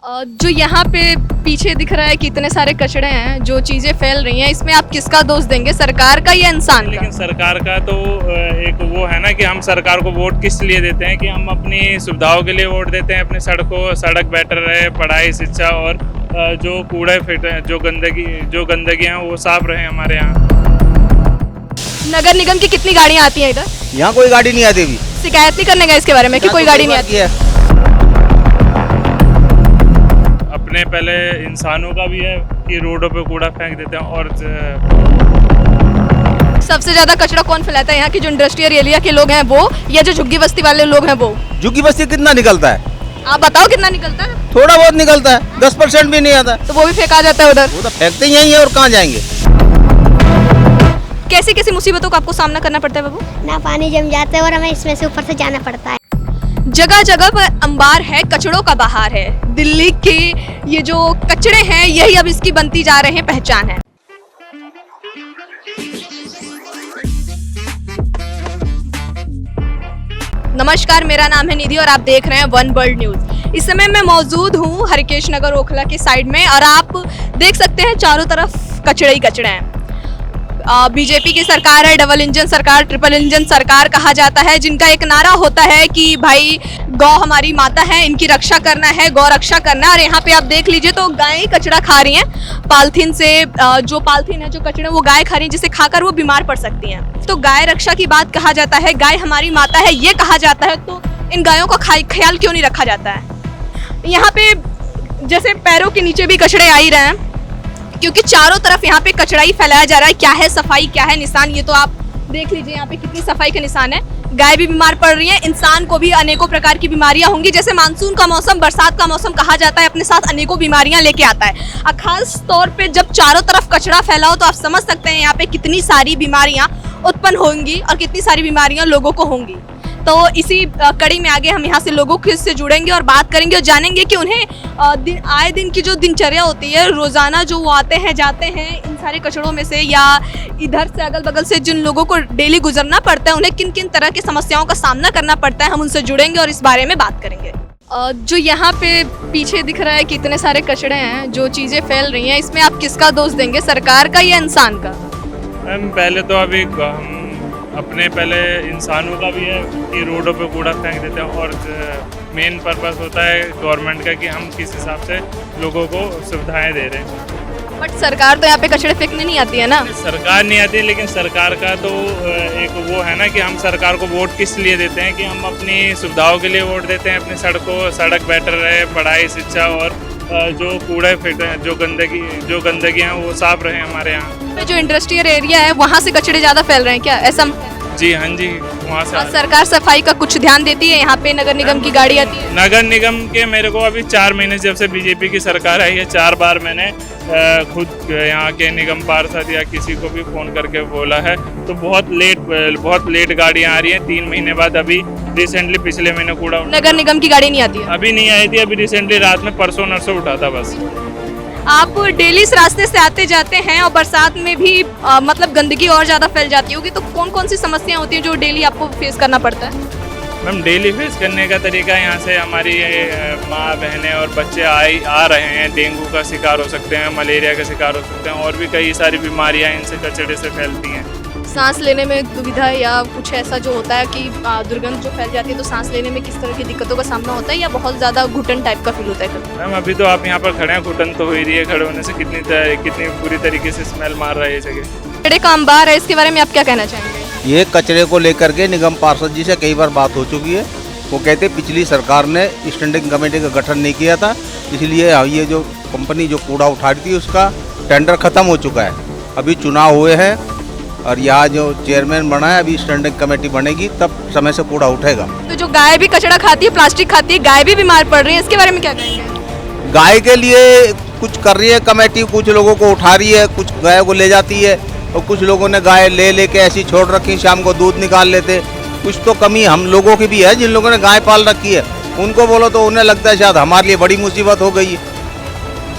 जो यहाँ पे पीछे दिख रहा है कि इतने सारे कचड़े हैं, जो चीजें फैल रही हैं, इसमें आप किसका दोष देंगे, सरकार का या इंसान का? लेकिन सरकार का तो एक वो है ना कि हम सरकार को वोट किस लिए देते हैं कि हम अपनी सुविधाओं के लिए वोट देते हैं, अपनी सड़क बेटर रहे, पढ़ाई शिक्षा और जो कूड़ा जो गंदगी है वो साफ रहे हमारे यहाँ। नगर निगम की कितनी गाड़ियाँ आती हैं इधर? यहाँ कोई गाड़ी नहीं आती अभी। शिकायत नहीं करने गए इसके बारे में कि कोई गाड़ी नहीं आती है? अपने पहले इंसानों का भी है कि रोडों पे कूड़ा फेंक देते हैं। और सबसे ज्यादा कचरा कौन फैलाता है, यहाँ की जो इंडस्ट्रियल एरिया के लोग हैं वो, या जो झुग्गी बस्ती वाले लोग हैं वो? झुग्गी बस्ती कितना निकलता है? आप बताओ कितना निकलता है? थोड़ा बहुत निकलता है, 10% भी नहीं आता। तो वो भी फेंका जाता है उधर? वो तो फेंकते ही है और कहाँ जाएंगे। कैसी कैसी मुसीबतों का आपको सामना करना पड़ता है बाबू? ना पानी जम जाता है और हमें इसमें से ऊपर से जाना पड़ता है। जगह जगह पर अंबार है, कचड़ों का बहार है। दिल्ली के ये जो कचड़े हैं यही अब इसकी बनती जा रहे हैं पहचान है। नमस्कार, मेरा नाम है निधि और आप देख रहे हैं वन वर्ल्ड न्यूज। इस समय मैं मौजूद हूँ हरिकेश नगर ओखला के साइड में और आप देख सकते हैं चारों तरफ कचड़े ही कचड़े हैं। बीजेपी की सरकार है, डबल इंजन सरकार, ट्रिपल इंजन सरकार कहा जाता है, जिनका एक नारा होता है कि भाई गौ हमारी माता है, इनकी रक्षा करना है, गौ रक्षा करना है। और यहाँ पे आप देख लीजिए तो गायें कचरा खा रही हैं पॉलिथीन से। जो पॉलिथीन है, जो कचड़े वो गाय खा रही हैं, जिसे खाकर वो बीमार पड़ सकती हैं। तो गाय रक्षा की बात कहा जाता है, गाय हमारी माता है ये कहा जाता है, तो इन गायों का ख्याल क्यों नहीं रखा जाता है? यहाँ पे जैसे पैरों के नीचे भी कचड़े आ ही रहे हैं, क्योंकि चारों तरफ यहाँ पे कचरा ही फैलाया जा रहा है। क्या है सफाई, क्या है निशान, ये तो आप देख लीजिए यहाँ पे कितनी सफाई के निशान है। गाय भी बीमार पड़ रही है, इंसान को भी अनेकों प्रकार की बीमारियां होंगी। जैसे मानसून का मौसम, बरसात का मौसम कहा जाता है, अपने साथ अनेकों बीमारियां लेके आता है। और खास तौर पे जब चारों तरफ कचरा फैला हो तो आप समझ सकते हैं यहाँ पे कितनी सारी बीमारियां उत्पन्न होंगी और कितनी सारी बीमारियां लोगों को होंगी। तो इसी कड़ी में आगे हम यहाँ से लोगों से जुड़ेंगे और बात करेंगे और जानेंगे कि उन्हें आए दिन की जो दिनचर्या होती है, रोज़ाना जो वो आते हैं जाते हैं इन सारे कचड़ों में से, या इधर से अगल बगल से जिन लोगों को डेली गुजरना पड़ता है, उन्हें किन किन तरह की समस्याओं का सामना करना पड़ता है, हम उनसे जुड़ेंगे और इस बारे में बात करेंगे। जो यहाँ पे पीछे दिख रहा है कि इतने सारे कचड़े हैं, जो चीज़ें फैल रही हैं, इसमें आप किसका दोष देंगे, सरकार का या इंसान का? मैम पहले तो अभी हम अपने पहले इंसानों का भी है कि रोडों पे कूड़ा फेंक देते हैं। और मेन पर्पस होता है गवर्नमेंट का कि हम किस हिसाब से लोगों को सुविधाएं दे रहे हैं। बट सरकार तो यहाँ पे कचड़े फेंकने नहीं आती है ना? सरकार नहीं आती, लेकिन सरकार का तो एक वो है ना कि हम सरकार को वोट किस लिए देते हैं कि हम अपनी सुविधाओं के लिए वोट देते हैं, अपनी सड़क बेटर रहे, पढ़ाई शिक्षा और जो कूड़ा जो गंदगी है वो साफ रहे हमारे यहाँ। जो इंडस्ट्रियल एरिया है वहाँ से कचड़े ज़्यादा फैल रहे हैं क्या, ऐसा? जी हाँ जी, वहाँ से। सरकार सफाई का कुछ ध्यान देती है? यहाँ पे नगर निगम की गाड़ी आती है? नगर निगम के मेरे को अभी 4 महीने जब से बीजेपी की सरकार आई है, 4 बार मैंने खुद यहाँ के निगम पार्षद या किसी को भी फ़ोन करके बोला है, तो बहुत लेट गाड़ियाँ आ रही हैं। 3 महीने बाद अभी रिसेंटली पिछले महीने कूड़ा नगर निगम की गाड़ी नहीं आती है? अभी नहीं आई थी, अभी रिसेंटली रात में परसों नरसों उठा था बस। आप डेली इस रास्ते से आते जाते हैं और बरसात में भी मतलब गंदगी और ज़्यादा फैल जाती होगी, तो कौन कौन सी समस्याएं होती हैं जो डेली आपको फेस करना पड़ता है? मैम डेली फेस करने का तरीका, यहाँ से हमारी माँ बहनें और बच्चे आ रहे हैं, डेंगू का शिकार हो सकते हैं, मलेरिया का शिकार हो सकते हैं, और भी कई सारी बीमारियाँ इनसे कचड़े से फैलती हैं। सांस लेने में दुविधा या कुछ ऐसा जो होता है कि दुर्गंध जो फैल जाती है, तो सांस लेने में किस तरह की दिक्कतों का सामना होता है, या बहुत ज़्यादा घुटन टाइप का फील होता है? मैम अभी तो आप यहाँ पर खड़े हैं, घुटन तो हो ही रही है, खड़े होने से कितनी बुरी तरीके से स्मेल मार रहा है ये जगह। कचड़े का अंबार है, इसके बारे में आप क्या कहना चाहेंगे? ये कचरे को लेकर के निगम पार्षद जी से कई बार बात हो चुकी है। वो कहते पिछली सरकार ने स्टैंडिंग कमेटी का गठन नहीं किया था, इसलिए ये जो कंपनी जो कूड़ा उठा रही थी उसका टेंडर खत्म हो चुका है। अभी चुनाव हुए हैं और यहाँ जो चेयरमैन बना है, अभी स्टैंडिंग कमेटी बनेगी तब समय से कूड़ा उठेगा। तो जो गाय भी कचरा खाती है, प्लास्टिक खाती है, गाय भी बीमार पड़ रही है, इसके बारे में क्या कहेंगे? गाय के लिए कुछ कर रही है कमेटी, कुछ लोगों को उठा रही है, कुछ गाय को ले जाती है, और कुछ लोगों ने गाय ले के ऐसी छोड़ रखी, शाम को दूध निकाल लेते। कुछ तो कमी हम लोगों की भी है, जिन लोगों ने गाय पाल रखी है उनको बोलो तो उन्हें लगता है शायद हमारे लिए बड़ी मुसीबत हो गई है।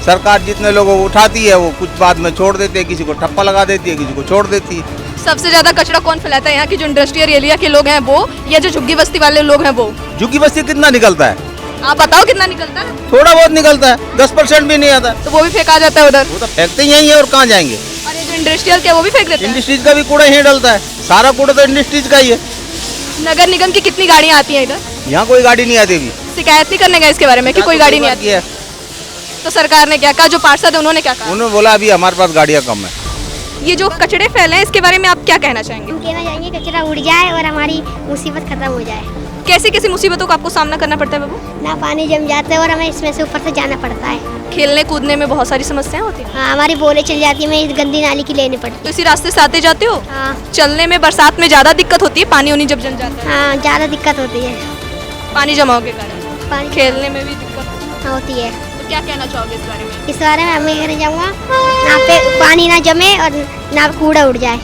सरकार जितने लोगों को उठाती है वो कुछ बाद में छोड़ देते हैं, किसी को ठप्पा लगा देती है, किसी को छोड़ देती है। सबसे ज्यादा कचरा कौन फैलाता है, यहाँ की जो इंडस्ट्रियल एरिया के लोग हैं वो, या जो झुग्गी बस्ती वाले लोग हैं वो? झुग्गी बस्ती कितना निकलता है? आप बताओ कितना निकलता है? थोड़ा बहुत निकलता है, 10% भी नहीं आता। तो वो भी फेंका जाता है उधर। वो तो फेंकते ही यही है और कहाँ जाएंगे। और ये जो इंडस्ट्रियल क्या वो भी फेंक देते हैं? इंडस्ट्रीज का भी कूड़ा यहीं डलता है, सारा कूड़ा तो इंडस्ट्रीज का ही है। नगर निगम की कितनी गाड़ियाँ आती हैं इधर? यहाँ कोई गाड़ी नहीं आती अभी। शिकायत नहीं करने गए इसके बारे में कि कोई गाड़ी नहीं आती? है। तो सरकार ने क्या कहा? जो पार्षद है उन्होंने क्या कहा? उन्होंने बोला अभी हमारे पास गाड़ियाँ कम है। ये जो कचड़े फैले हैं इसके बारे में आप क्या कहना चाहेंगे? हम कहना चाहेंगे कचरा उड़ जाए और हमारी मुसीबत खत्म हो जाए। कैसी कैसी मुसीबतों का आपको सामना करना पड़ता है बाबू? ना पानी जम जाता है और हमें इसमें से ऊपर से जाना पड़ता है। खेलने कूदने में बहुत सारी समस्याएं होती हैं। हाँ, हमारी बोले चल जाती है, हमें इस गंदी नाली की लेनी पड़ती तो इसी रास्ते से आते जाते हो? है। हाँ चलने में बरसात में ज्यादा दिक्कत होती है, पानी उनी जब जम जाता है, हाँ, ज़्यादा दिक्कत होती है। पानी जमाव के कारण पानी खेलने में भी दिक्कत होती है। तो क्या कहना चाहोगे इस बारे में? इस बारे में हमें कहना चाहूँगा ना पे पानी ना जमे और ना कूड़ा उड़ जाए।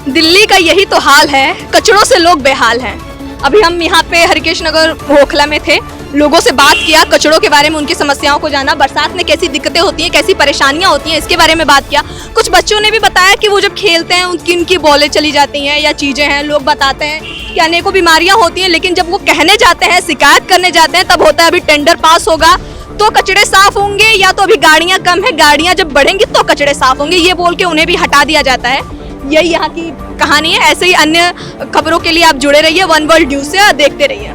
दिल्ली का यही तो हाल है, कचड़ों से लोग बेहाल हैं। अभी हम यहाँ पे हरिकेश नगर ओखला में थे, लोगों से बात किया, कचड़ों के बारे में उनकी समस्याओं को जाना, बरसात में कैसी दिक्कतें होती हैं, कैसी परेशानियां होती हैं, इसके बारे में बात किया। कुछ बच्चों ने भी बताया कि वो जब खेलते हैं उनकी बॉलें चली जाती हैं या चीज़ें हैं, लोग बताते हैं कि अनेकों बीमारियां होती हैं, लेकिन जब वो कहने जाते हैं, शिकायत करने जाते हैं, तब होता है अभी टेंडर पास होगा तो कचड़े साफ होंगे, या तो अभी गाड़ियाँ कम है, गाड़ियाँ जब बढ़ेंगी तो कचड़े साफ होंगे, ये बोल के उन्हें भी हटा दिया जाता है। यही यहाँ की कहानी है। ऐसे ही अन्य खबरों के लिए आप जुड़े रहिए वन वर्ल्ड न्यूज़ से और देखते रहिए।